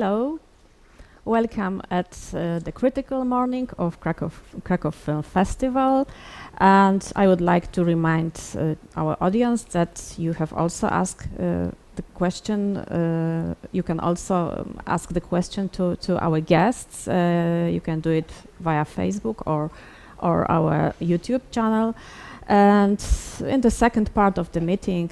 hello. Welcome at the critical morning of Krakow Film Festival. And I would like to remind our audience that you have also asked the question, you can also ask the question to our guests. You can do it via Facebook or our YouTube channel. And in the second part of the meeting,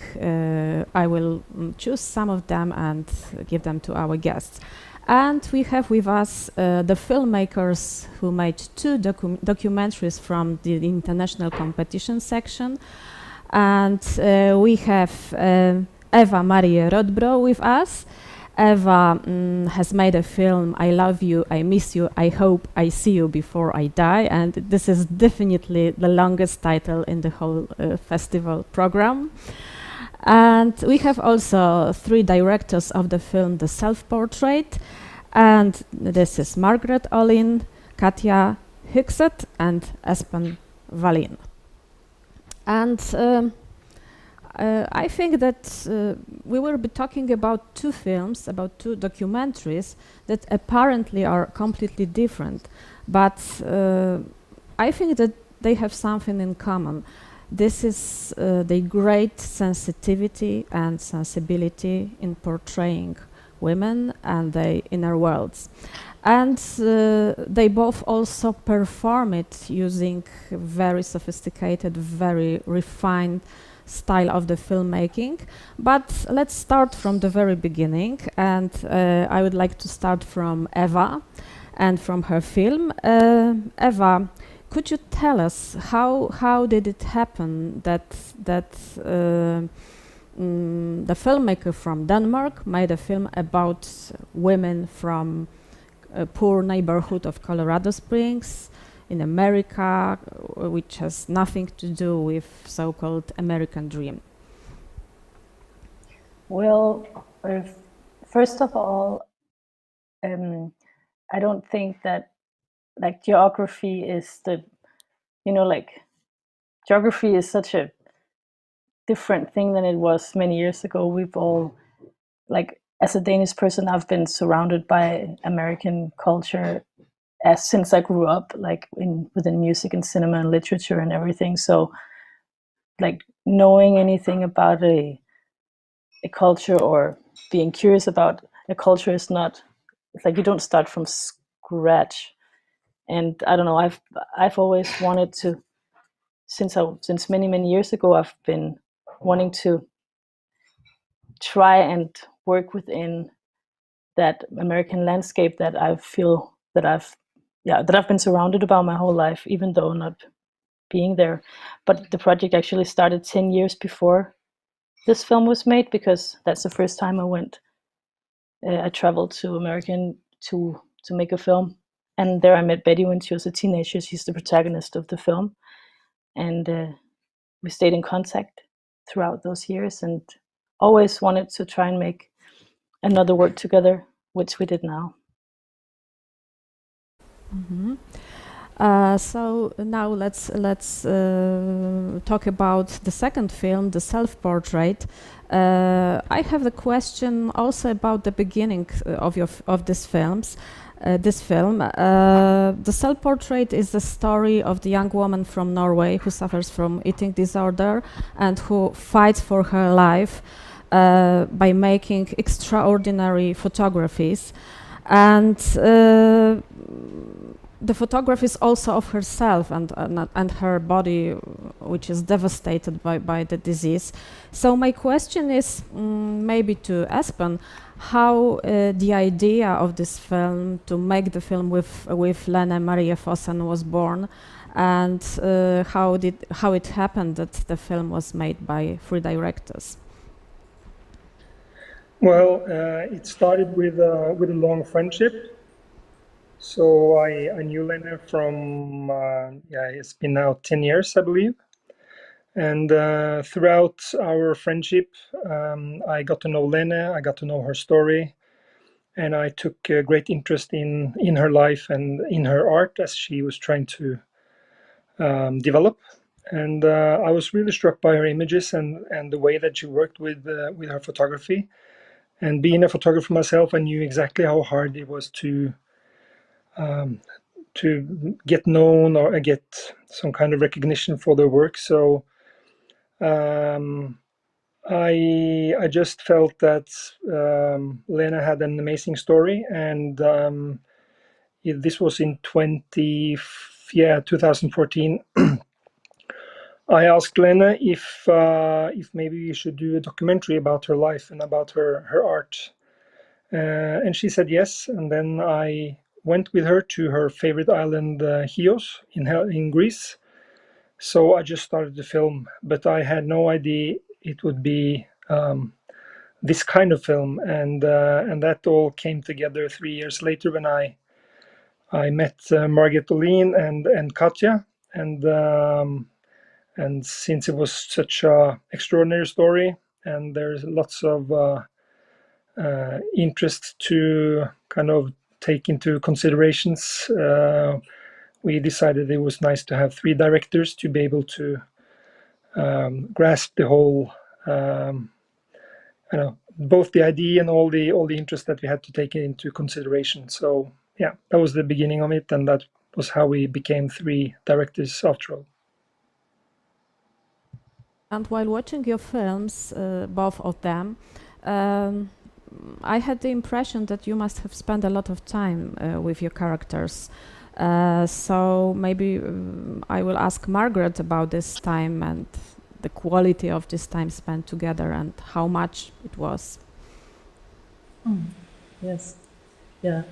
I will choose some of them and give them to our guests. And we have with us the filmmakers who made two documentaries from the international competition section. And we have Eva Marie Rodbro with us. Eva has made a film, I Love You, I Miss You, I Hope I See You Before I Die. And this is definitely the longest title in the whole festival program. And we have also three directors of the film, The Self-Portrait. And this is Margaret Olin, Katja Hyxet, and Espen Wallin. And I think that we will be talking about two films, about two documentaries that apparently are completely different. But I think that they have something in common. This is the great sensitivity and sensibility in portraying women and their inner worlds. And they both also perform it using very sophisticated, very refined style of the filmmaking. But let's start from the very beginning. And I would like to start from Eva and from her film. Eva, could you tell us how did it happen that the filmmaker from Denmark made a film about women from a poor neighborhood of Colorado Springs in America, which has nothing to do with so-called American dream? Well, first of all, I don't think that geography is geography is such a different thing than it was many years ago. We've all, as a Danish person, I've been surrounded by American culture since I grew up, within music and cinema and literature and everything. So, knowing anything about a culture or being curious about a culture is not, it's you don't start from scratch. And I don't know, I've always wanted to, since many years ago, I've been wanting to try and work within that American landscape that I feel that I've been surrounded about my whole life, even though not being there. But the project actually started 10 years before this film was made, because that's the first time I traveled to America to make a film. And there I met Betty when she was a teenager. She's the protagonist of the film. And we stayed in contact throughout those years and always wanted to try and make another work together, which we did now. Mm-hmm. So now let's talk about the second film, The Self-Portrait. I have a question also about the beginning of this film. The Self-Portrait is the story of the young woman from Norway who suffers from eating disorder and who fights for her life by making extraordinary photographies. And the photograph is also of herself and her body, which is devastated by the disease. So my question is maybe to Espen, how the idea of this film, to make the film with Lene Marie Fossen, was born, and how it happened that the film was made by three directors? Well, it started with a long friendship. So I knew Lene from, it's been now 10 years, I believe. And throughout our friendship, I got to know Lene, I got to know her story, and I took a great interest in her life and in her art as she was trying to develop. And I was really struck by her images and the way that she worked with her photography. And being a photographer myself, I knew exactly how hard it was to get known or get some kind of recognition for their work. So I just felt that Lena had an amazing story, and this was in 2014. I asked Lena if maybe we should do a documentary about her life and about her art, and she said yes. And then I went with her to her favorite island, Chios, in Greece. So I just started the film, but I had no idea it would be this kind of film, and that all came together 3 years later when I met Margaret Olin and Katja, and since it was such a extraordinary story, and there's lots of interest to kind of take into considerations, we decided it was nice to have 3 directors to be able to grasp the whole, both the idea and all the interest that we had to take into consideration. So yeah, that was the beginning of it, and that was how we became 3 directors after all. And while watching your films, both of them, I had the impression that you must have spent a lot of time with your characters. So maybe I will ask Margaret about this time and the quality of this time spent together and how much it was. Yes. Yeah.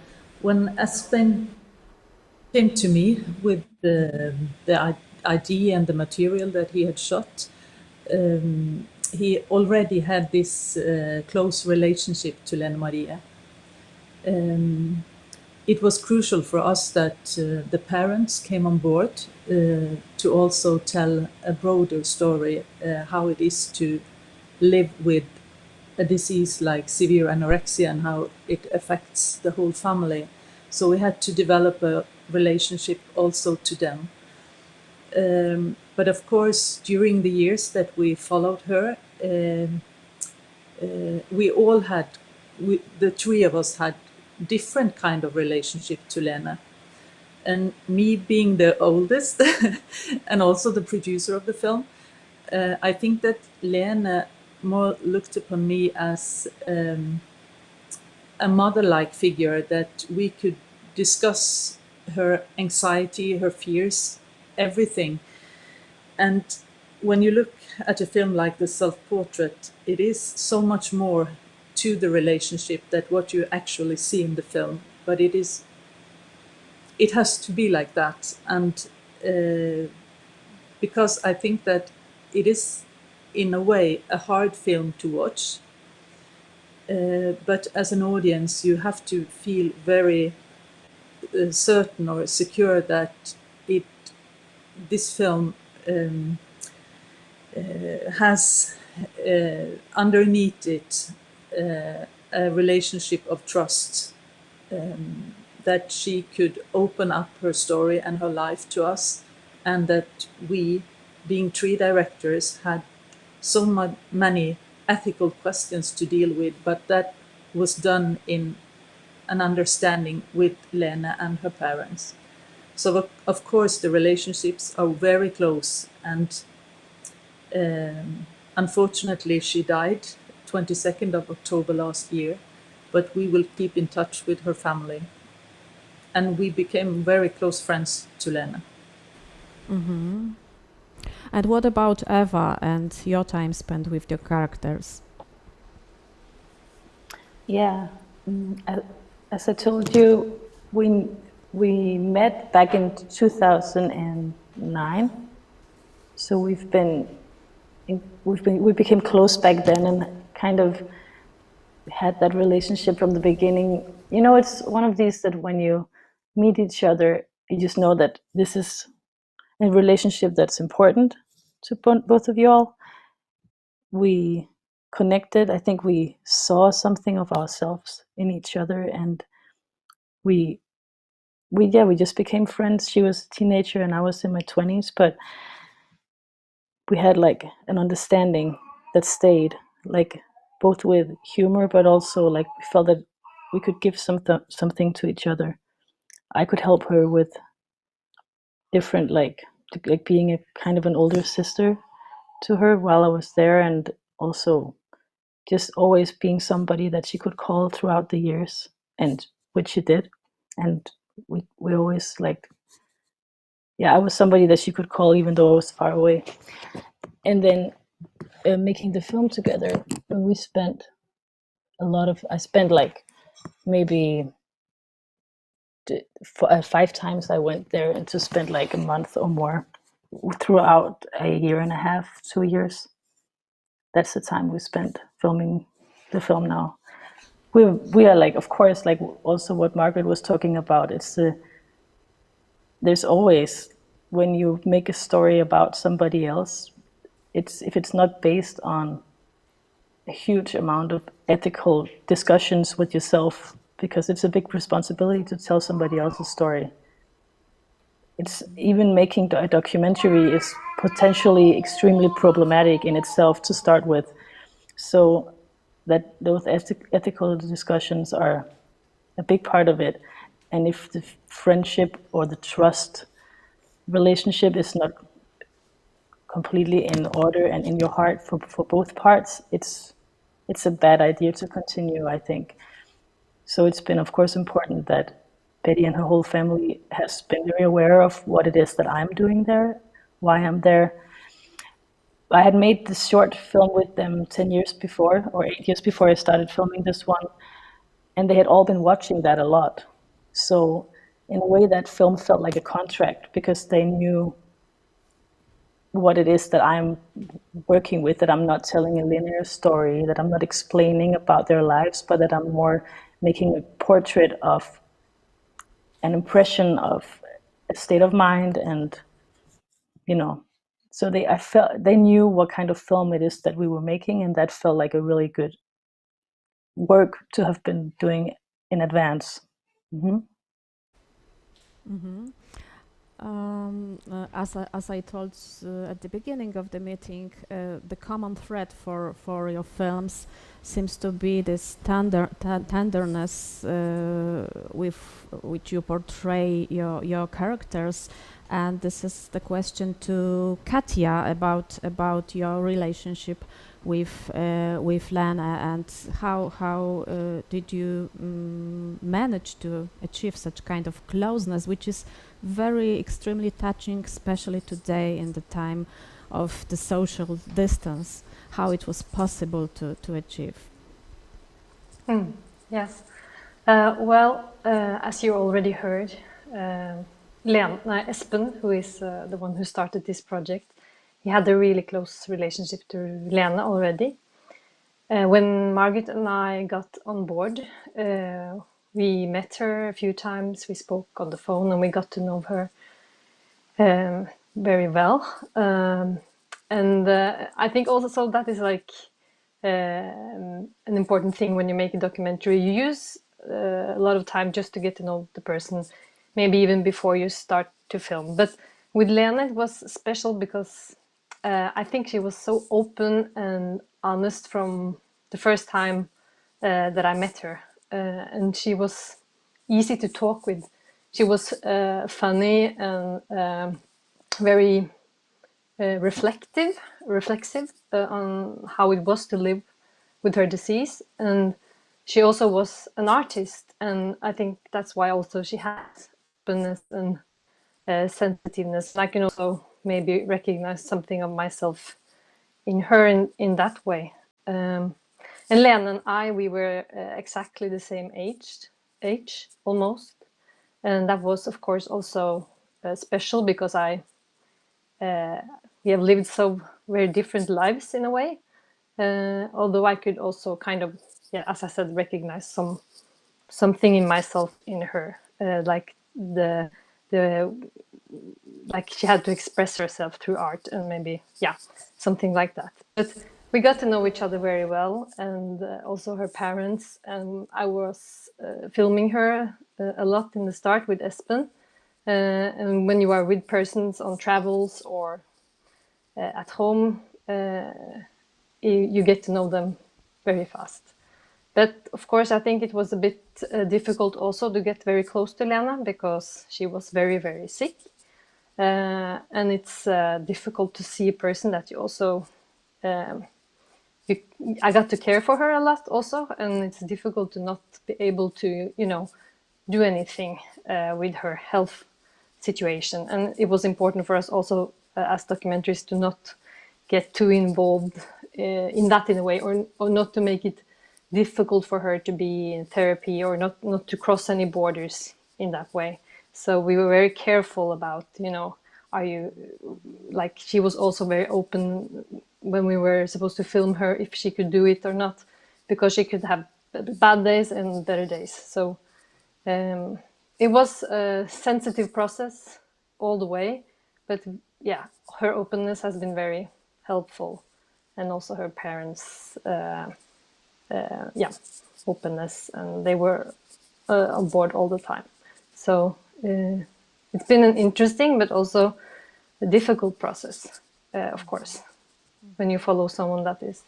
When Espen came to me with the idea and the material that he had shot, he already had this close relationship to Lena Maria. It was crucial for us that the parents came on board to also tell a broader story, how it is to live with a disease like severe anorexia and how it affects the whole family. So we had to develop a relationship also to them. But of course, during the years that we followed her, we all had, the 3 of us had different kind of relationship to Lena. And me being the oldest and also the producer of the film, I think that Lena more looked upon me as a mother-like figure, that we could discuss her anxiety, her fears, everything. And when you look at a film like The Self-Portrait, it is so much more to the relationship that what you actually see in the film. But it has to be like that. And because I think that it is, in a way, a hard film to watch. But as an audience, you have to feel very certain or secure that this film has underneath it a relationship of trust, that she could open up her story and her life to us, and that we, being 3 directors, had so many ethical questions to deal with, but that was done in an understanding with Lena and her parents. So of course the relationships are very close, and unfortunately she died 22nd of October last year, but we will keep in touch with her family, and we became very close friends to Lena. Mm-hmm. And what about Eva and your time spent with your characters? Yeah, as I told you, we met back in 2009. So we became close back then, and kind of had that relationship from the beginning. You know, it's one of these that when you meet each other, you just know that this is a relationship that's important to both of you all. We connected. I think we saw something of ourselves in each other, and we just became friends. She was a teenager and I was in my 20s, but we had like an understanding that stayed. Like both with humor, but also like we felt that we could give something to each other. I could help her with different like being a kind of an older sister to her while I was there, and also just always being somebody that she could call throughout the years, and which she did. And we always like, yeah, I was somebody that she could call even though I was far away. And then making the film together, we spent I spent like maybe 5 times I went there, and to spend like a month or more throughout a year and a half, 2 years. That's the time we spent filming the film now. We are like, of course, like also what Margaret was talking about. There's always, when you make a story about somebody else, if it's not based on a huge amount of ethical discussions with yourself, because it's a big responsibility to tell somebody else's story. It's even making a documentary is potentially extremely problematic in itself to start with. So that those ethical discussions are a big part of it. And if the friendship or the trust relationship is not completely in order and in your heart for both parts, it's a bad idea to continue, I think. So it's been, of course, important that Betty and her whole family has been very aware of what it is that I'm doing there, why I'm there. I had made this short film with them 10 years before, or 8 years before I started filming this one, and they had all been watching that a lot. So in a way, that film felt like a contract, because they knew what it is that I'm working with, that I'm not telling a linear story, that I'm not explaining about their lives, but that I'm more making a portrait of an impression of a state of mind. And so I felt they knew what kind of film it is that we were making, and that felt like a really good work to have been doing in advance. Mm-hmm. Mm-hmm. As I told at the beginning of the meeting, the common thread for your films seems to be this tenderness with which you portray your characters. And this is the question to Katja about your relationship with Lena, and how did you manage to achieve such kind of closeness, which is very extremely touching, especially today in the time of the social distance, how it was possible to achieve. Yes. As you already heard, Espen, who is the one who started this project, he had a really close relationship to Lena already. When Margaret and I got on board, we met her a few times, we spoke on the phone, and we got to know her very well. And I think also that is like an important thing when you make a documentary. You use a lot of time just to get to know the person, maybe even before you start to film. But with Lena, it was special because I think she was so open and honest from the first time that I met her. And she was easy to talk with. She was funny and very reflexive on how it was to live with her disease. And she also was an artist, and I think that's why also she has openness and sensitiveness. I can also maybe recognize something of myself in her in that way. And Lena and I, we were exactly the same age almost, and that was of course also special because we have lived so very different lives in a way. Although I could also kind of, as I said, recognize something in myself in her, like like she had to express herself through art, and maybe something like that. But we got to know each other very well, and also her parents. And I was filming her a lot in the start with Espen. And when you are with persons on travels or at home, you get to know them very fast. But of course, I think it was a bit difficult also to get very close to Lena because she was very, very sick. And it's difficult to see a person that you also, I got to care for her a lot also, and it's difficult to not be able to, do anything with her health situation. And it was important for us also as documentaries to not get too involved in that in a way, or not to make it difficult for her to be in therapy, or not to cross any borders in that way. So we were very careful about, are you, like, she was also very open when we were supposed to film her, if she could do it or not, because she could have bad days and better days. So it was a sensitive process all the way, but yeah, her openness has been very helpful, and also her parents' openness, and they were on board all the time. So it's been an interesting but also a difficult process, of course, when you follow someone that is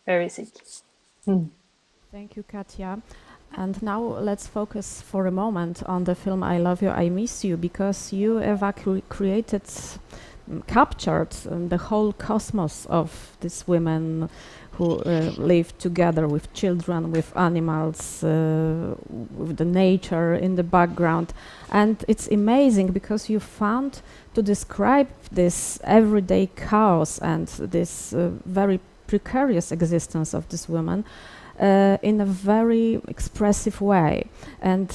very sick. Thank you, Katja. And now let's focus for a moment on the film I Love You, I Miss You, because you, Eva, captured the whole cosmos of these women who live together with children, with animals, with the nature in the background. And it's amazing because you found to describe this everyday chaos and this very precarious existence of these women in a very expressive way. And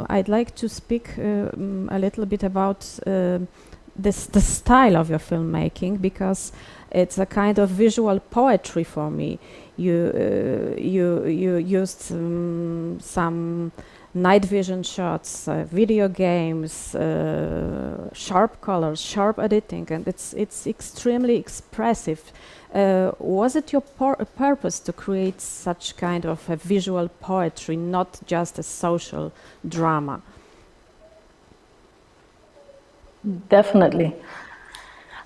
I'd like to speak a little bit about the style of your filmmaking, because it's a kind of visual poetry for me. You used some night vision shots, video games, sharp colors, sharp editing, and it's extremely expressive. Was it your purpose to create such kind of a visual poetry, not just a social drama? Definitely.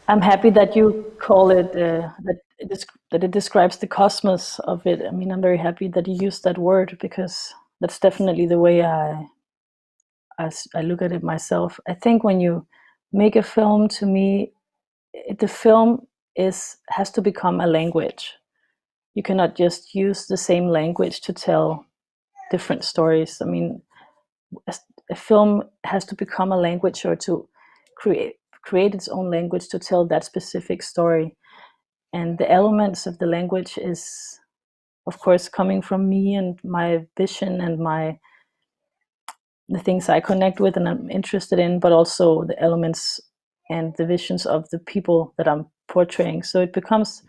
I'm happy that you call it, that it describes the cosmos of it. I mean, I'm very happy that you used that word, because that's definitely the way I look at it myself. I think when you make a film, to me, the film has to become a language. You cannot just use the same language to tell different stories. I mean, a film has to become a language, or to create its own language to tell that specific story. And the elements of the language is, of course, coming from me and my vision and the things I connect with and I'm interested in, but also the elements and the visions of the people that I'm portraying. So it becomes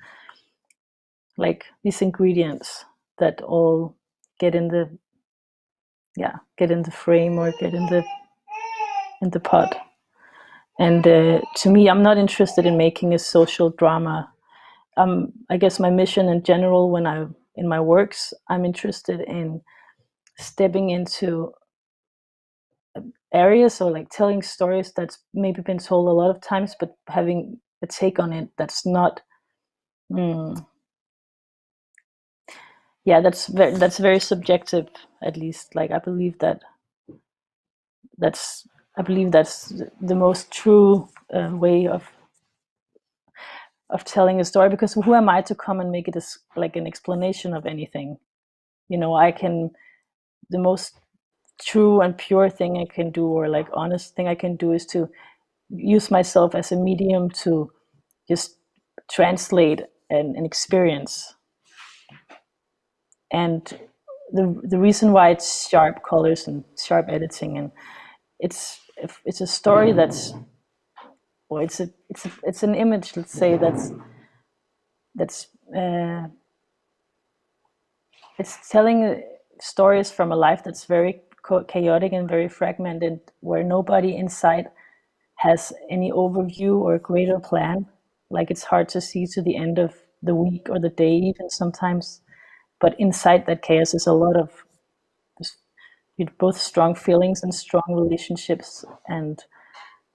like these ingredients that all get in the frame, or get in the pot. And to me, I'm not interested in making a social drama. I guess my mission in general, when in my works, I'm interested in stepping into areas, or like telling stories that's maybe been told a lot of times, but having a take on it that's not. That's very subjective, at least. Like I believe that's the most true way of telling a story, because who am I to come and make it like an explanation of anything? The most true and pure thing I can do, or like honest thing I can do, is to use myself as a medium to just translate an experience. And the reason why it's sharp colors and sharp editing, and it's a story that's, well, it's an image, let's say, it's telling stories from a life that's very chaotic and very fragmented, where nobody inside has any overview or greater plan. Like, it's hard to see to the end of the week or the day even sometimes. But inside that chaos is a lot of both strong feelings and strong relationships, and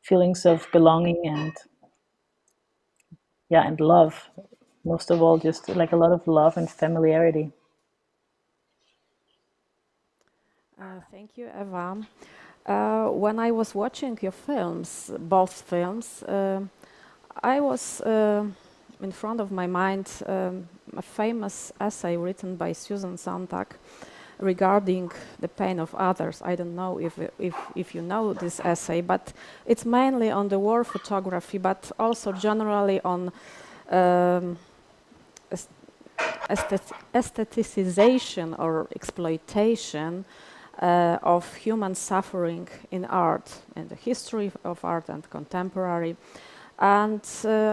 feelings of belonging, and love. Most of all, just like a lot of love and familiarity. Thank you, Eva. When I was watching your films, both films, I was in front of my mind a famous essay written by Susan Sontag regarding the pain of others. I don't know if you know this essay, but it's mainly on the war photography, but also generally on aestheticization or exploitation of human suffering in art, and the history of art and contemporary. And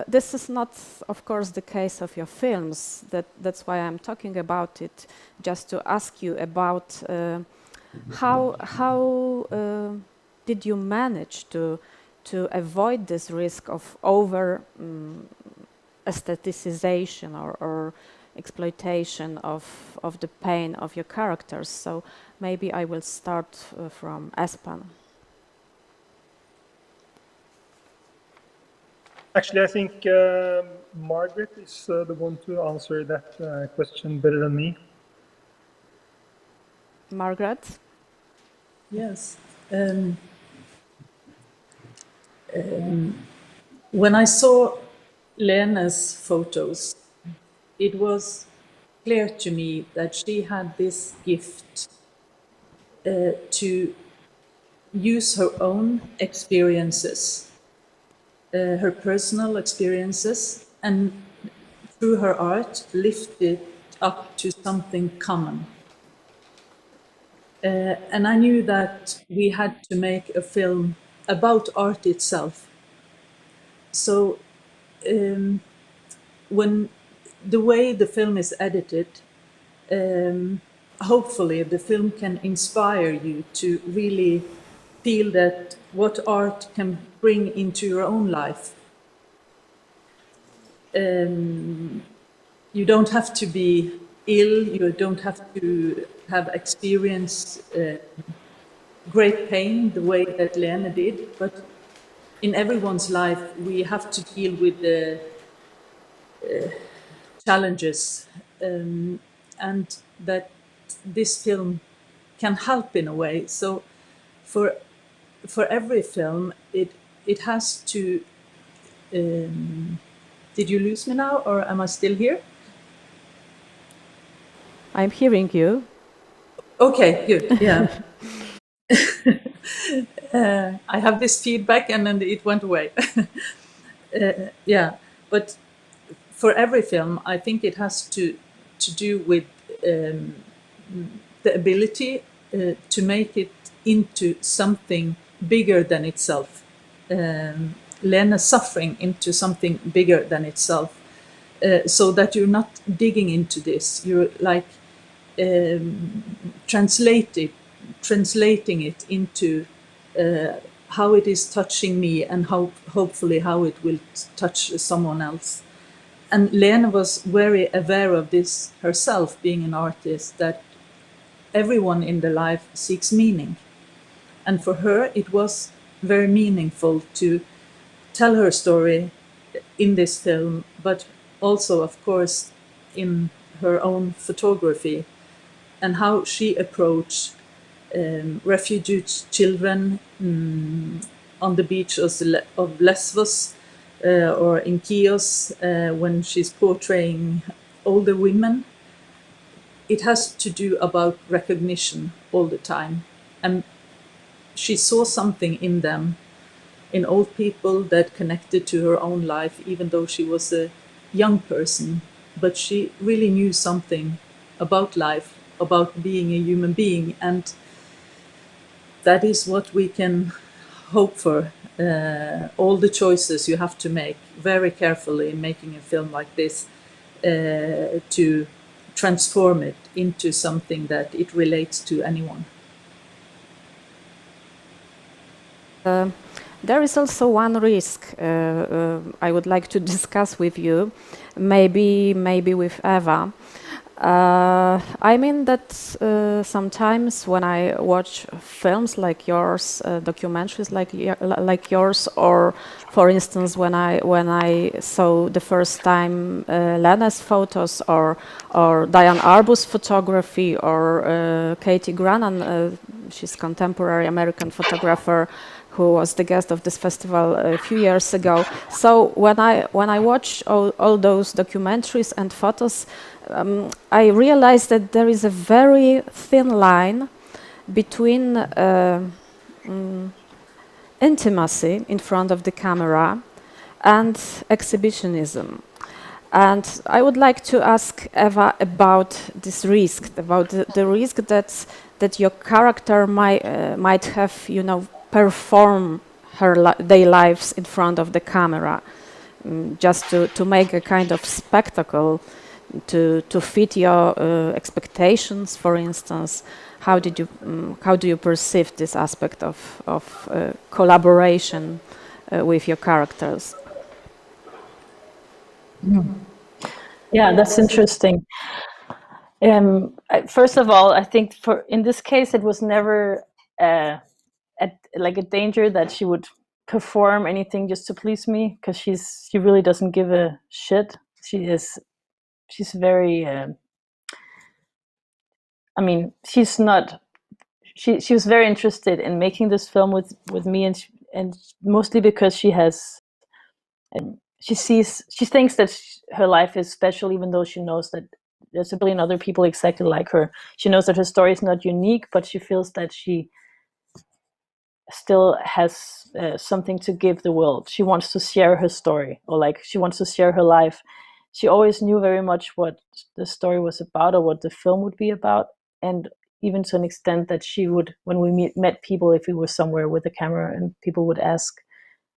this is not, of course, the case of your films. That's why I'm talking about it, just to ask you about how did you manage to avoid this risk of over aestheticization or exploitation of the pain of your characters. So maybe I will start from Espen. Actually, I think Margaret is the one to answer that question better than me. Margaret? Yes. When I saw Lena's photos, it was clear to me that she had this gift to use her own experiences, her personal experiences, and through her art lift it up to something common. And I knew that we had to make a film about art itself. So when the way the film is edited, hopefully the film can inspire you to really feel that what art can bring into your own life. You don't have to be ill, you don't have to have experienced great pain the way that Lena did, but in everyone's life we have to deal with the challenges, and that this film can help in a way. So for every film, it has to. Did you lose me now, or am I still here? I'm hearing you. Okay, good. Yeah. I have this feedback, and then it went away. Yeah, but for every film, I think it has to do with the ability to make it into something bigger than itself. Lena's suffering into something bigger than itself, so that you're not digging into this. You're like translating it into how it is touching me, and how hopefully how it will touch someone else. And Lena was very aware of this herself, being an artist, that everyone in their life seeks meaning. And for her, it was very meaningful to tell her story in this film, but also, of course, in her own photography, and how she approached refugee children on the beach of Lesbos or in Chios when she's portraying older women. It has to do about recognition all the time. And she saw something in them, in old people, that connected to her own life, even though she was a young person. But she really knew something about life, about being a human being. And that is what we can hope for. All the choices you have to make very carefully in making a film like this, to transform it into something that it relates to anyone. There is also one risk I would like to discuss with you, maybe with Eva. I mean that sometimes when I watch films like yours, documentaries like yours, or for instance when I saw the first time Lena's photos or Diane Arbus photography or Katie Grannan, she's contemporary American photographer who was the guest of this festival a few years ago. So when I watch all those documentaries and photos, I realized that there is a very thin line between intimacy in front of the camera and exhibitionism. And I would like to ask Eva about this risk, about the risk that your character might have, perform their lives in front of the camera, just to make a kind of spectacle, to fit your expectations, for instance. How do you perceive this aspect of collaboration with your characters? Yeah, that's interesting. First of all, I think in this case, it was never like a danger that she would perform anything just to please me, because she really doesn't give a shit. She's very. I mean, she's not. She was very interested in making this film with me, and mostly because she has. She thinks that her life is special, even though she knows that there's a billion other people exactly like her. She knows that her story is not unique, but she feels that she still has something to give the world. She wants to share her story, or like she wants to share her life. She always knew very much what the story was about or what the film would be about, and even to an extent that she would, when we met people, if we were somewhere with a camera and people would ask,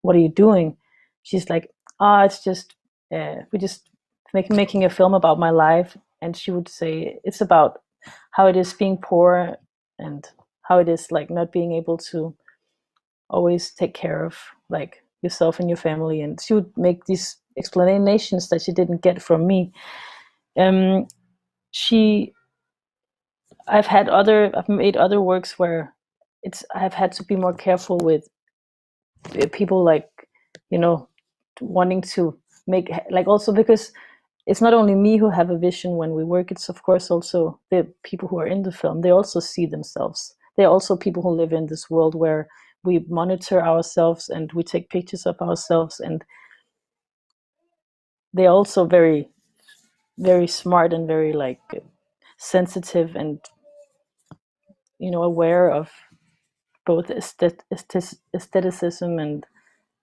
"What are you doing?" She's like, it's just we just making a film about my life. And she would say it's about how it is being poor and how it is like not being able to always take care of like yourself and your family. And she would make these explanations that she didn't get from me. I've made other works where I've had to be more careful with people, like, wanting to make, like, also because it's not only me who have a vision when we work, it's of course also the people who are in the film. They also see themselves. They're also people who live in this world where we monitor ourselves and we take pictures of ourselves, and they're also very, very smart and very like sensitive and aware of both aestheticism and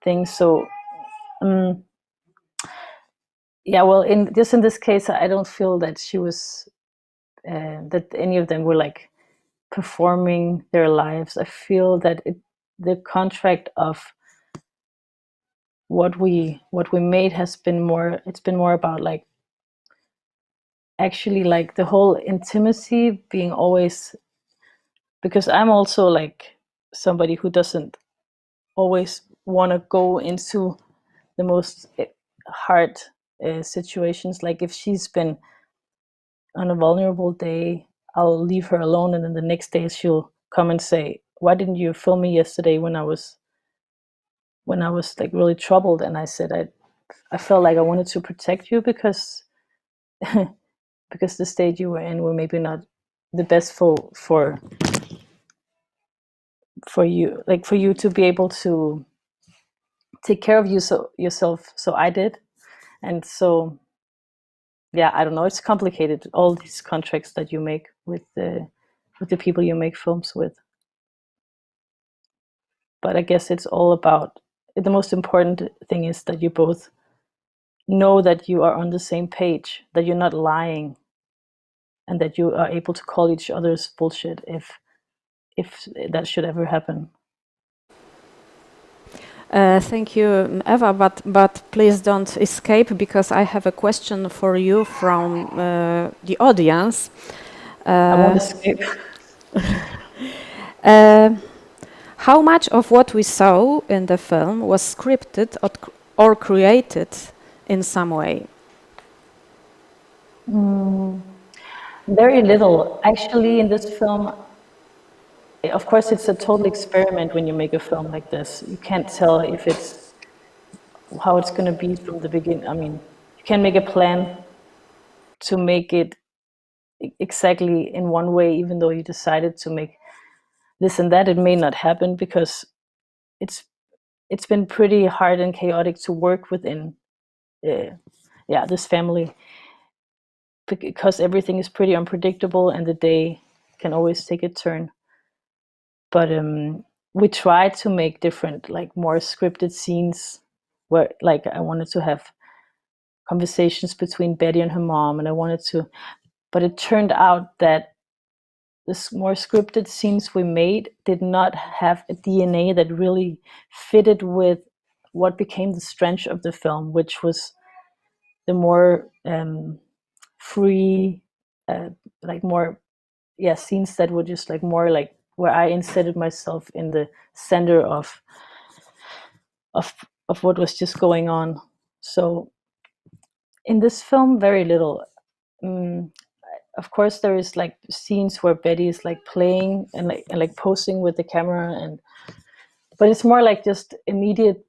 things. So yeah, well, in this case, I don't feel that she was that any of them were like performing their lives. I feel that the contract of what we made has been more. It's been more about like actually like the whole intimacy being always, because I'm also like somebody who doesn't always want to go into the most hard situations. Like if she's been on a vulnerable day, I'll leave her alone, and then the next day she'll come and say, "Why didn't you film me yesterday when I was like really troubled?" And I said, I felt like I wanted to protect you because because the state you were in were maybe not the best for you, like for you to be able to take care of yourself. So I did. And so yeah, I don't know, it's complicated, all these contracts that you make with the people you make films with. But I guess it's all about, the most important thing is that you both know that you are on the same page, that you're not lying, and that you are able to call each other's bullshit if that should ever happen. Thank you, Eva, but please don't escape, because I have a question for you from the audience. I won't escape. How much of what we saw in the film was scripted or created in some way? Very little. Actually, in this film, of course, it's a total experiment when you make a film like this. You can't tell if it's how it's going to be from the beginning. I mean, you can make a plan to make it exactly in one way, even though you decided to make this and that. It may not happen because it's been pretty hard and chaotic to work within this family, because everything is pretty unpredictable and the day can always take a turn. But we tried to make different, like, more scripted scenes where, like, I wanted to have conversations between Betty and her mom, and but it turned out that the more scripted scenes we made did not have a DNA that really fitted with what became the strength of the film, which was the more free, like more, scenes that were just like more like where I inserted myself in the center of what was just going on. So in this film, very little. Of course, there is like scenes where Betty is like playing and like posing with the camera, but it's more like just immediate,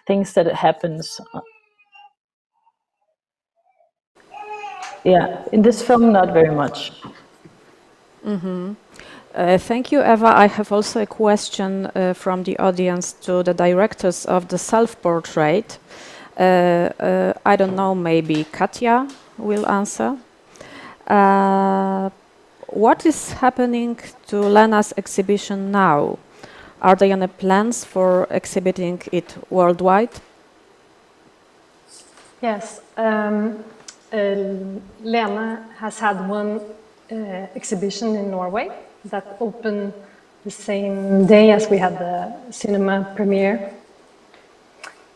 things that happens. Yeah, in this film, not very much. Thank you, Eva. I have also a question from the audience to the directors of the self-portrait. I don't know, maybe Katja will answer. What is happening to Lena's exhibition now? Are there any plans for exhibiting it worldwide? Yes, Lena has had one exhibition in Norway that opened the same day as we had the cinema premiere.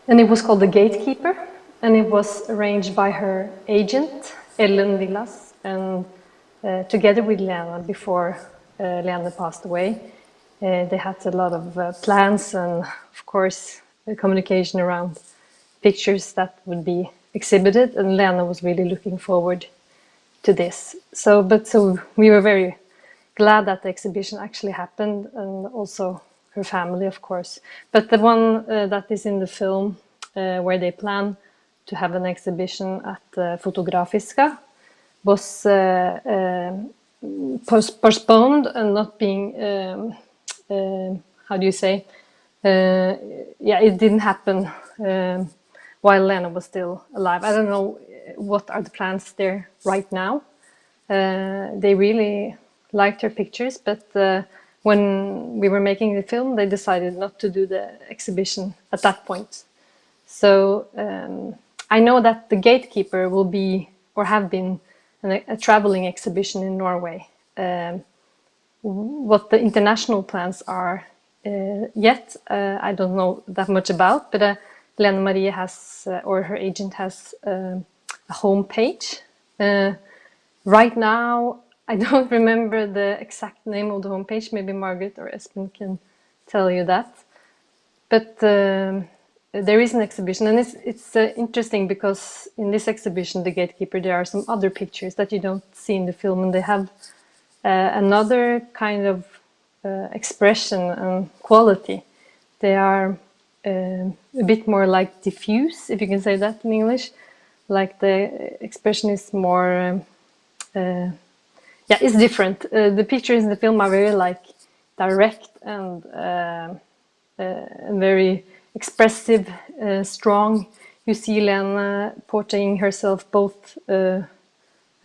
And it was called The Gatekeeper, and it was arranged by her agent, Ellen Villas, and together with Lena before Lena passed away. They had a lot of plans and, of course, communication around pictures that would be exhibited, and Lena was really looking forward to this. So we were very glad that the exhibition actually happened, and also her family, of course. But the one that is in the film, where they plan to have an exhibition at Fotografiska, was postponed and not being, how do you say? It didn't happen while Lena was still alive. I don't know what are the plans there right now. They really liked her pictures, but when we were making the film, they decided not to do the exhibition at that point. So I know that The Gatekeeper will be, or have been, a traveling exhibition in Norway. What the international plans are yet, I don't know that much about, but Lena Marie has, or her agent has, a homepage. Right now, I don't remember the exact name of the homepage. Maybe Margaret or Espen can tell you that. But there is an exhibition, and it's interesting because in this exhibition, The Gatekeeper, there are some other pictures that you don't see in the film, and they have another kind of expression and quality. They are a bit more like diffuse, if you can say that in English. Like the expression is more, it's different. The pictures in the film are very like direct and very expressive, strong. You see Lena portraying herself both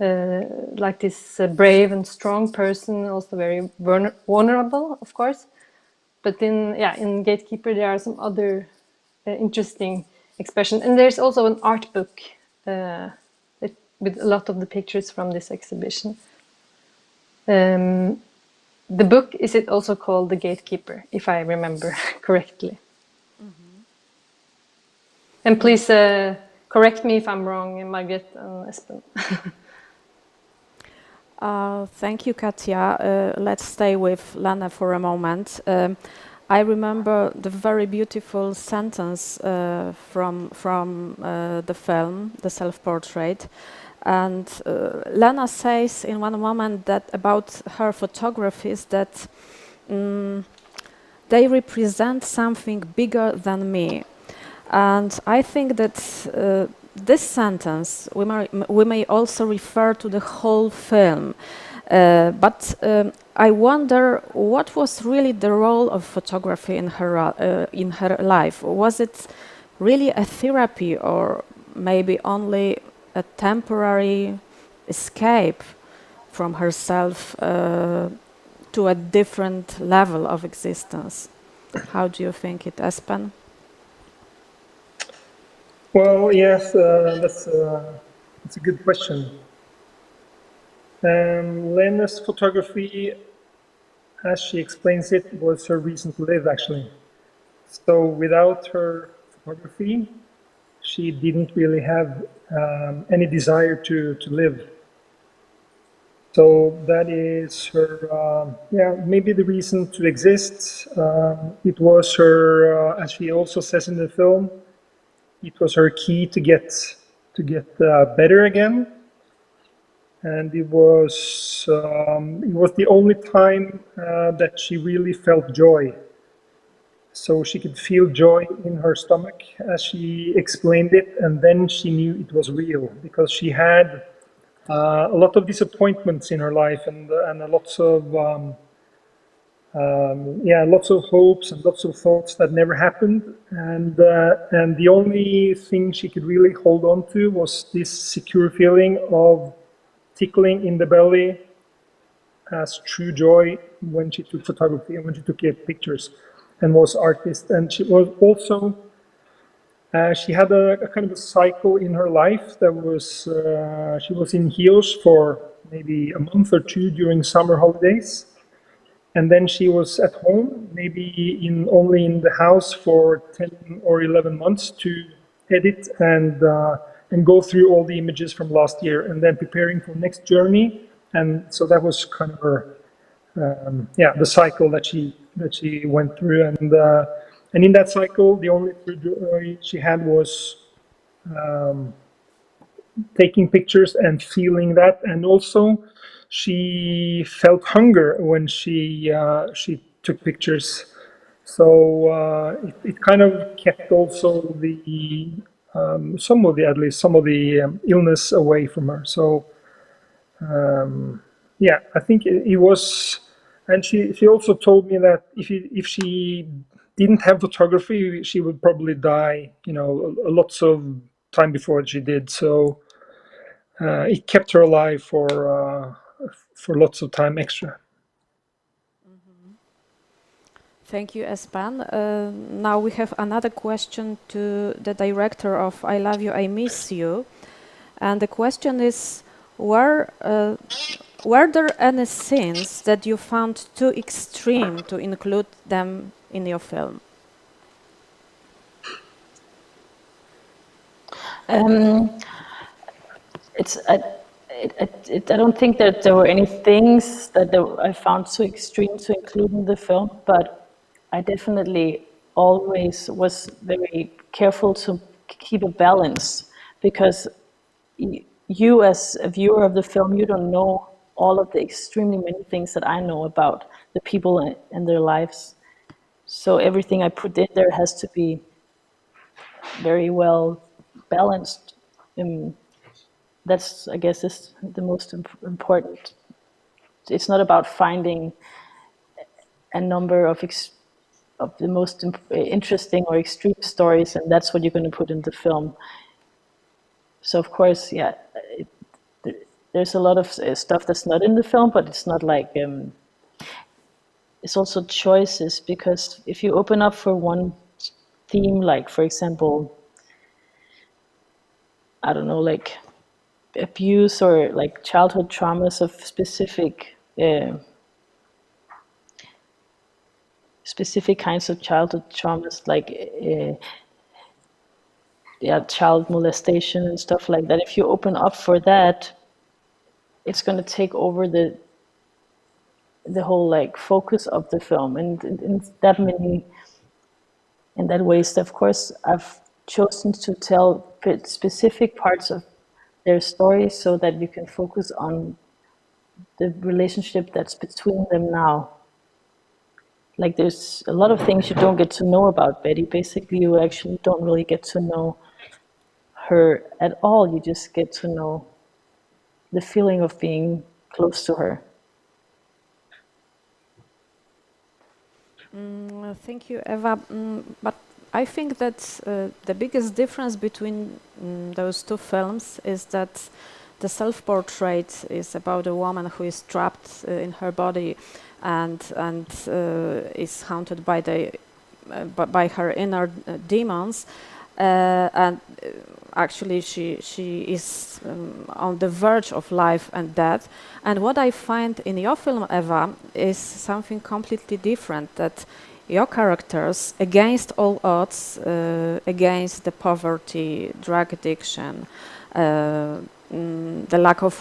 like this brave and strong person, also very vulnerable, of course. But in Gatekeeper, there are some other interesting expression. And there's also an art book with a lot of the pictures from this exhibition. The book, is it also called The Gatekeeper, if I remember correctly? Mm-hmm. And please correct me if I'm wrong, Margaret and Espen. Thank you, Katja. Let's stay with Lena for a moment. I remember the very beautiful sentence from the film, the self-portrait. And Lena says in one moment that about her photographies that they represent something bigger than me. And I think that this sentence, we may also refer to the whole film. But I wonder what was really the role of photography in her life. Was it really a therapy, or maybe only a temporary escape from herself to a different level of existence? How do you think it, Espen? Well, yes, that's a good question. Lena's photography, as she explains it, was her reason to live, actually. So without her photography, she didn't really have any desire to live. So that is her, maybe the reason to exist. It was her, as she also says in the film, it was her key to get better again. And it was the only time that she really felt joy. So she could feel joy in her stomach as she explained it, and then she knew it was real, because she had a lot of disappointments in her life, and lots of hopes and lots of thoughts that never happened, and the only thing she could really hold on to was this secure feeling of tickling in the belly as true joy when she took photography and when she took pictures and was artist. And she was also she had a kind of a cycle in her life that was she was in heels for maybe a month or two during summer holidays, and then she was at home, maybe only in the house for 10 or 11 months to edit and go through all the images from last year, and then preparing for next journey. And so that was kind of her the cycle that she went through, and in that cycle the only joy she had was taking pictures and feeling that. And also she felt hunger when she took pictures, so it kind of kept also the some of the illness away from her. So I think it was. And she also told me that if she didn't have photography, she would probably die, lots of time before she did. So it kept her alive for lots of time extra. Thank you, Espen. Now we have another question to the director of I Love You, I Miss You. And the question is, were there any scenes that you found too extreme to include them in your film? I don't think that there were any things that I found too extreme to include in the film, but I definitely always was very careful to keep a balance, because you as a viewer of the film, you don't know all of the extremely many things that I know about the people and their lives. So everything I put in there has to be very well balanced. That's, I guess, is the most important. It's not about finding a number of the most interesting or extreme stories, and that's what you're going to put in the film. So of course, there's a lot of stuff that's not in the film, but it's not like it's also choices, because if you open up for one theme, like for example, I don't know, like abuse or like childhood traumas of specific kinds of childhood traumas, like child molestation and stuff like that. If you open up for that, it's going to take over the whole like focus of the film, and in that ways, of course, I've chosen to tell specific parts of their story so that you can focus on the relationship that's between them now. Like there's a lot of things you don't get to know about Betty. Basically, you actually don't really get to know her at all. You just get to know the feeling of being close to her. Thank you, Eva. But I think that the biggest difference between those two films is that the self-portrait is about a woman who is trapped in her body and is haunted by her inner demons, and actually she is on the verge of life and death. And what I find in your film, Eva, is something completely different, that your characters, against all odds, against the poverty, drug addiction, the lack of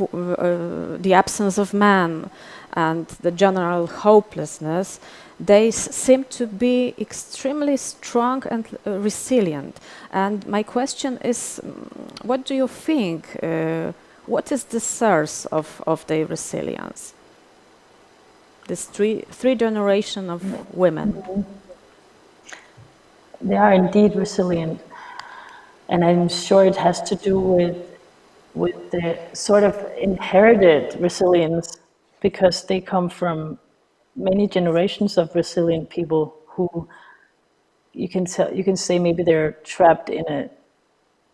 the absence of man and the general hopelessness, they seem to be extremely strong and resilient. And my question is, what do you think? What is the source of their resilience? This three generation of women. They are indeed resilient, and I'm sure it has to do with the sort of inherited resilience, because they come from many generations of resilient people who you can say maybe they're trapped in a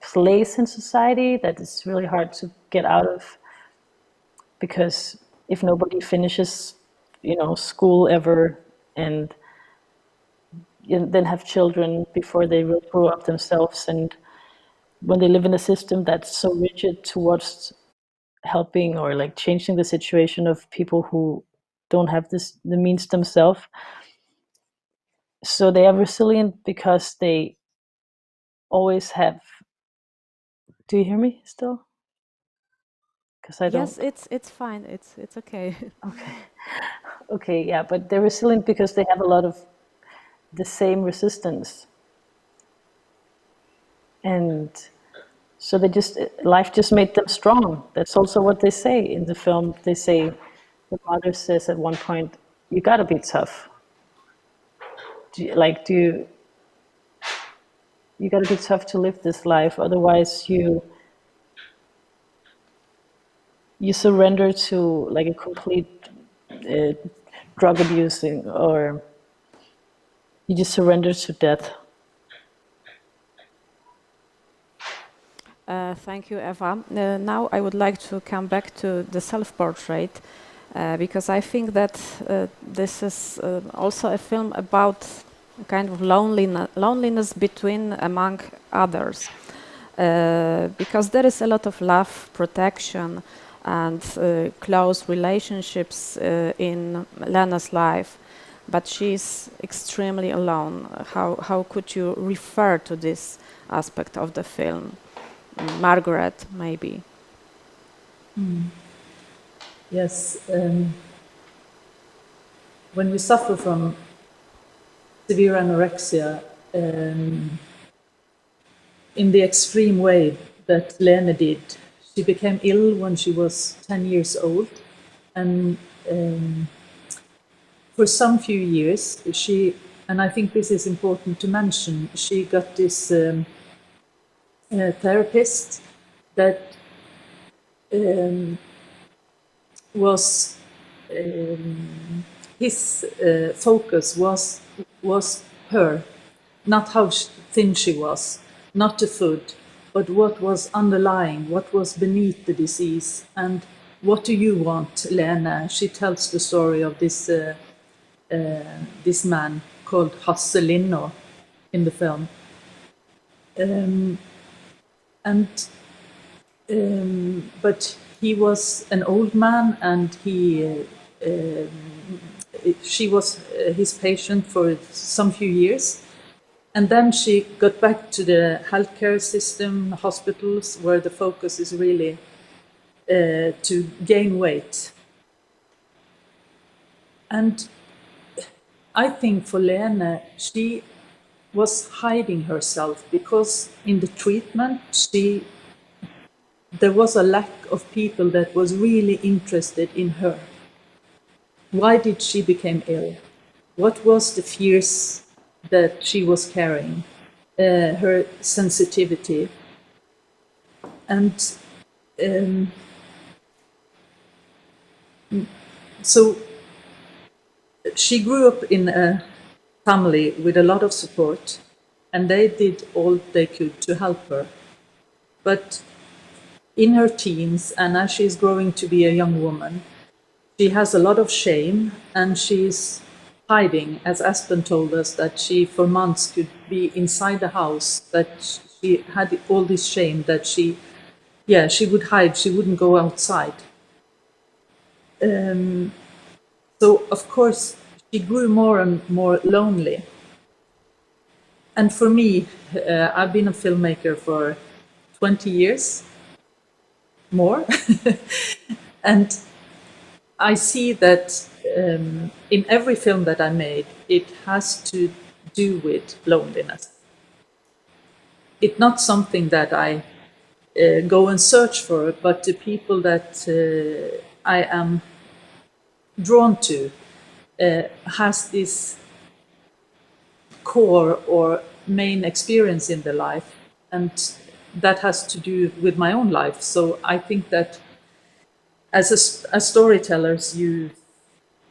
place in society that is really hard to get out of, because if nobody finishes, school ever and then have children before they will grow up themselves, and when they live in a system that's so rigid towards helping or like changing the situation of people who don't have the means themselves. So they are resilient because they always have. Do you hear me still? Because I don't. Yes, it's fine. It's okay. Okay, yeah, but they're resilient because they have a lot of the same resistance, and so life just made them strong. That's also what they say in the film. They say, the mother says at one point, "You gotta be tough. You gotta be tough to live this life. Otherwise, you surrender to like a complete drug abusing, or you just surrender to death." Thank you, Eva. Now I would like to come back to the self-portrait, because I think that this is also a film about kind of loneliness among others, because there is a lot of love, protection, and close relationships in Lena's life, but she's extremely alone. How could you refer to this aspect of the film? Margaret, maybe. Yes. When we suffer from severe anorexia, in the extreme way that Lena did, she became ill when she was 10 years old, and for some few years and I think this is important to mention, she got this therapist that was his focus was her, not how thin she was, not the food, but what was underlying, what was beneath the disease. And what do you want, Lena? She tells the story of this this man called Hasse Linno in the film. But he was an old man, and she was his patient for some few years. And then she got back to the healthcare system, hospitals, where the focus is really to gain weight. And I think for Lene, she was hiding herself because in the treatment, there was a lack of people that was really interested in her. Why did she become ill? What was the fears that she was carrying? Her sensitivity. And so she grew up in a family with a lot of support, and they did all they could to help her. But in her teens, and as she's growing to be a young woman, she has a lot of shame, and she's hiding, as Aspen told us, that she for months could be inside the house, that she had all this shame that she would hide, she wouldn't go outside. So of course, she grew more and more lonely. And for me, I've been a filmmaker for 20 years, more. And I see that in every film that I made, it has to do with loneliness. It's not something that I go and search for, but the people that I am drawn to has this core or main experience in their life, and that has to do with my own life. So I think that as storytellers, you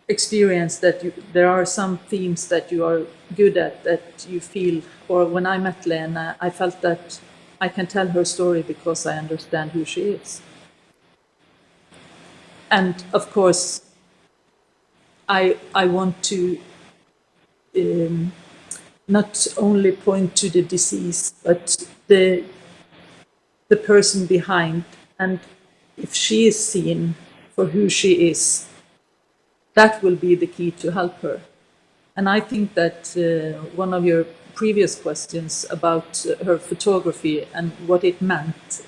experience that there are some themes that you are good at, that you feel, or when I met Lena, I felt that I can tell her story because I understand who she is. And of course, I want to not only point to the disease, but the person behind. And if she is seen for who she is, that will be the key to help her. And I think that one of your previous questions about her photography and what it meant,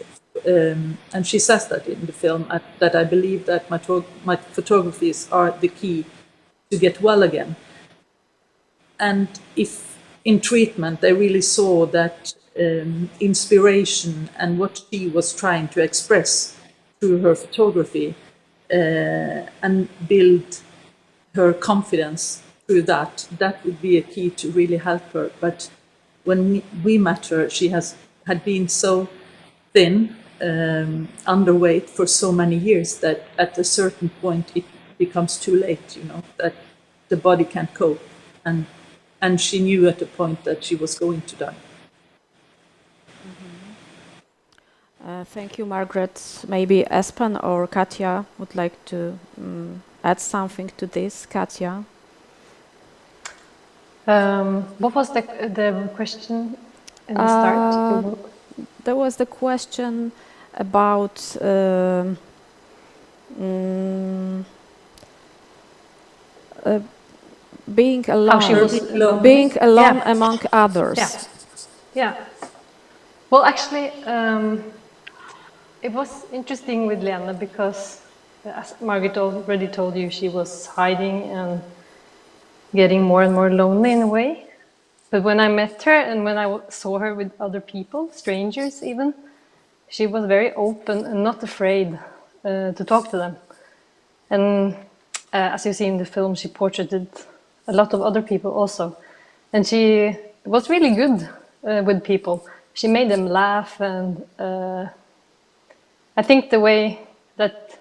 and she says that in the film, that I believe that my photographies are the key to get well again. And if in treatment they really saw that inspiration and what she was trying to express through her photography and build her confidence through that would be a key to really help her. But when we met her, she had been so thin, underweight for so many years that at a certain point it becomes too late, that the body can't cope. And she knew at a point that she was going to die. Thank you, Margaret. Maybe Espen or Katja would like to add something to this. Katja? What was the question in the start? There was the question about being alone, among others. Yeah. Well, actually, it was interesting with Lena because, as Margaret already told you, she was hiding and getting more and more lonely in a way. But when I met her and when I saw her with other people, strangers even, she was very open and not afraid to talk to them. And as you see in the film, she portraited a lot of other people also. And she was really good with people. She made them laugh, and I think the way that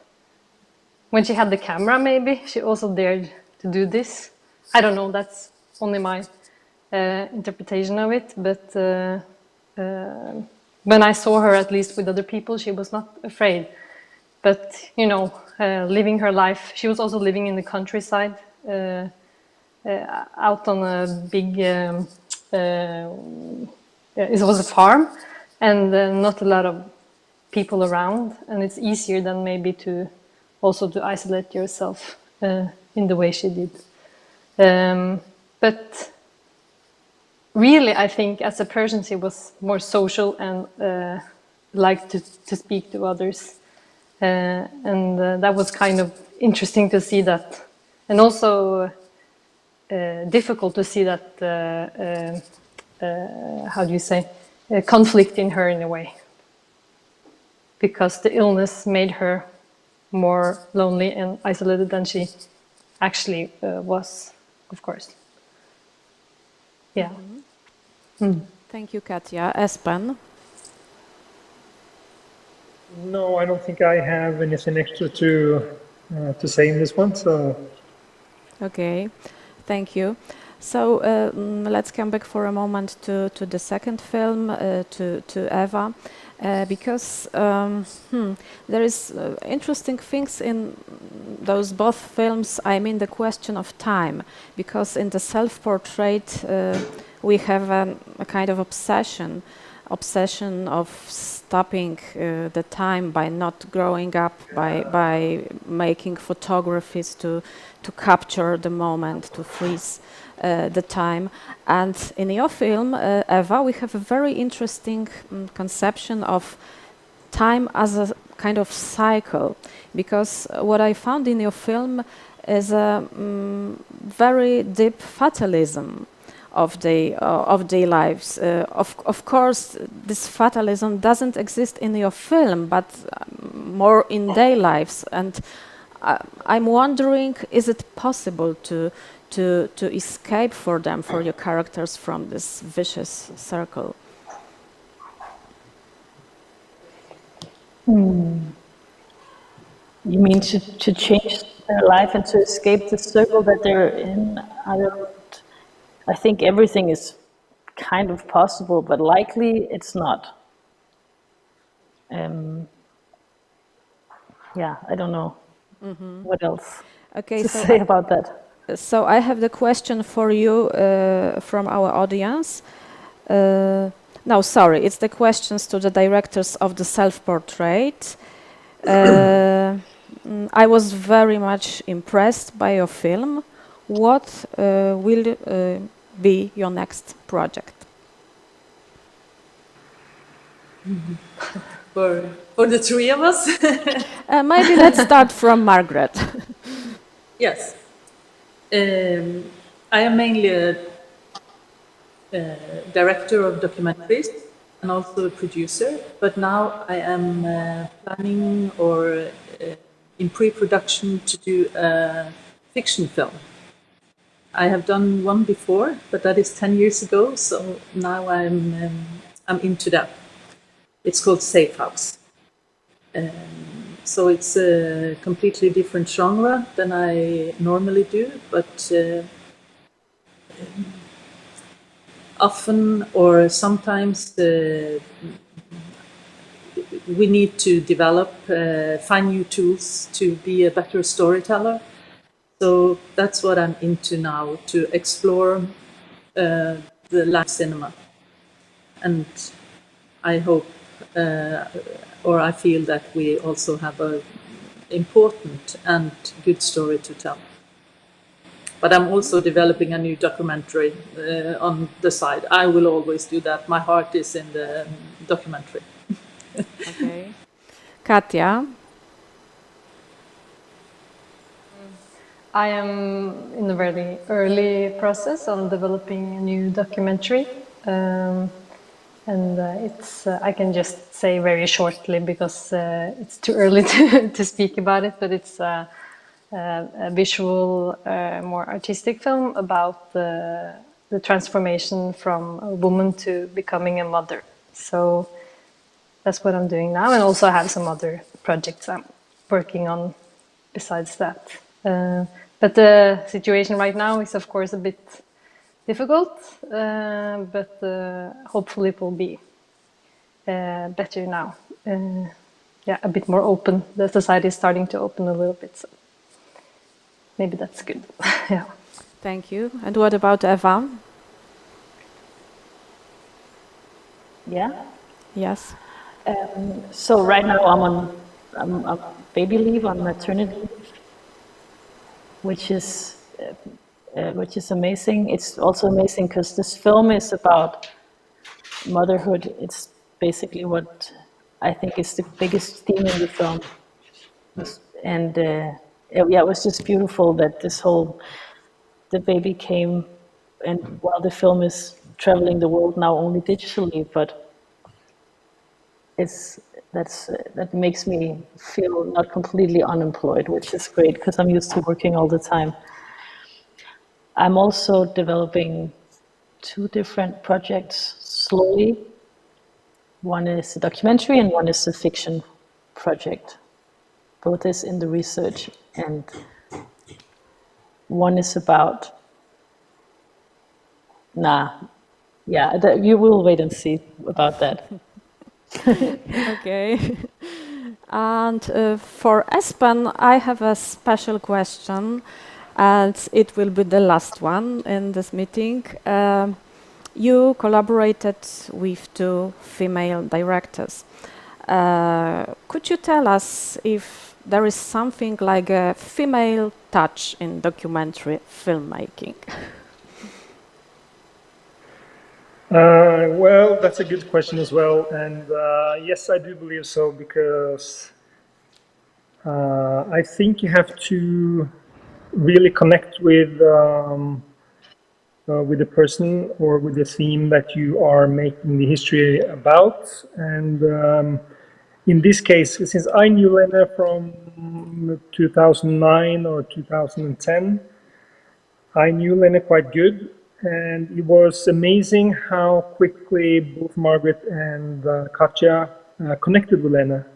when she had the camera, maybe, she also dared to do this. I don't know, that's only my interpretation of it, but when I saw her, at least with other people, she was not afraid. But, living her life, she was also living in the countryside, out on a big, it was a farm, and not a lot of people around, and it's easier than maybe to isolate yourself in the way she did. But really, I think as a person, she was more social and liked to speak to others. And that was kind of interesting to see that and also difficult to see that how do you say conflict in her in a way, because the illness made her more lonely and isolated than she actually was, of course. Yeah. Thank you, Katja. Espen? No, I don't think I have anything extra to say in this one. So. Okay, thank you. So let's come back for a moment to the second film, to Eva, because there is interesting things in those both films. I mean the question of time, because in the self-portrait we have a kind of obsession of stopping the time by not growing up, by making photographies to capture the moment, to freeze the time. And in your film, Eva, we have a very interesting conception of time as a kind of cycle, because what I found in your film is a very deep fatalism of their lives. Of course, this fatalism doesn't exist in your film, but more in their lives. And I'm wondering, is it possible to escape for them, for your characters, from this vicious circle? You mean to change their life and to escape the circle that they're in? I think everything is kind of possible, but likely it's not. Yeah, I don't know what else to say about that. So I have the question for you from our audience. No, sorry, it's the questions to the directors of the self-portrait. I was very much impressed by your film. What will be your next project? For the three of us? Maybe let's start from Margaret. Yes. I am mainly a director of documentaries and also a producer, but now I am planning or in pre-production to do a fiction film. I have done one before, but that is 10 years ago, so now I'm into that. It's called Safe House. So it's a completely different genre than I normally do, but often or sometimes we need to develop, find new tools to be a better storyteller. So that's what I'm into now, to explore the live cinema. And I hope, or I feel that we also have an important and good story to tell. But I'm also developing a new documentary on the side. I will always do that. My heart is in the documentary. Okay. Katja? I am in a very early process on developing a new documentary. And it's I can just say very shortly because it's too early to speak about it, but it's a visual, more artistic film about the transformation from a woman to becoming a mother. So that's what I'm doing now, and also I have some other projects I'm working on besides that. But the situation right now is, of course, a bit difficult, but hopefully it will be better now. Yeah, a bit more open. The society is starting to open a little bit, so maybe that's good. Yeah. Thank you. And what about Eva? Yeah. Yes. So right now I'm on baby leave, on maternity leave, which is amazing. It's also amazing because this film is about motherhood. It's basically what I think is the biggest theme in the film, and yeah, it was just beautiful that the baby came, and while the film is traveling the world now only digitally, but that makes me feel not completely unemployed, which is great because I'm used to working all the time. I'm also developing 2 different projects slowly. One is a documentary and one is a fiction project. Both is in the research, and one is about, you will wait and see about that. Okay. And for Espen, I have a special question, and it will be the last one in this meeting. You collaborated with 2 female directors. Could you tell us if there is something like a female touch in documentary filmmaking? Well, that's a good question as well, and yes, I do believe so, because I think you have to really connect with the person or with the theme that you are making the history about. And in this case, since I knew Lena from 2009 or 2010, I knew Lena quite good. And it was amazing how quickly both Margaret and Katja connected with Lena.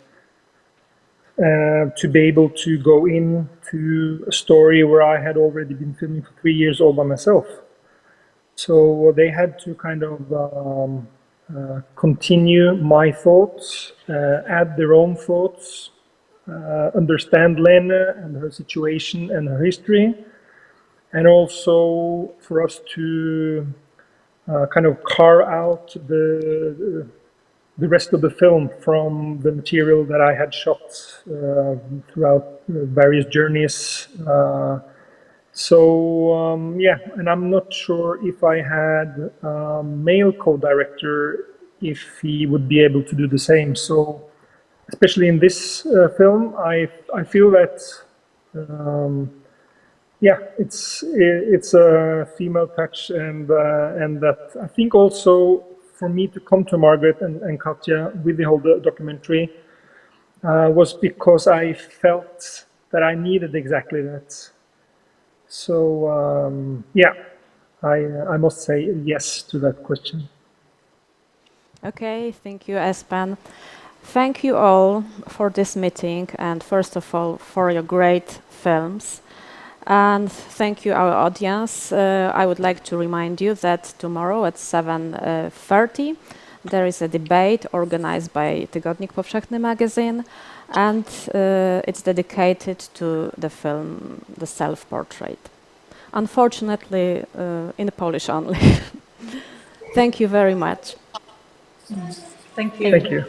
To be able to go into a story where I had already been filming for 3 years all by myself. So they had to kind of continue my thoughts, add their own thoughts, understand Lena and her situation and her history, and also for us to kind of carve out the rest of the film from the material that I had shot throughout various journeys. Yeah, and I'm not sure if I had a male co-director, if he would be able to do the same. So, especially in this film, I feel that yeah, it's a female touch, and that I think also for me to come to Margaret and Katja with the whole documentary was because I felt that I needed exactly that. So yeah, I must say yes to that question. Okay, thank you, Espen. Thank you all for this meeting, and first of all, for your great films. And thank you, our audience. I would like to remind you that tomorrow at 7:30 there is a debate organized by Tygodnik Powszechny magazine, and it's dedicated to the film The Self-Portrait. Unfortunately, in Polish only. Thank you very much. Thank you. Thank you.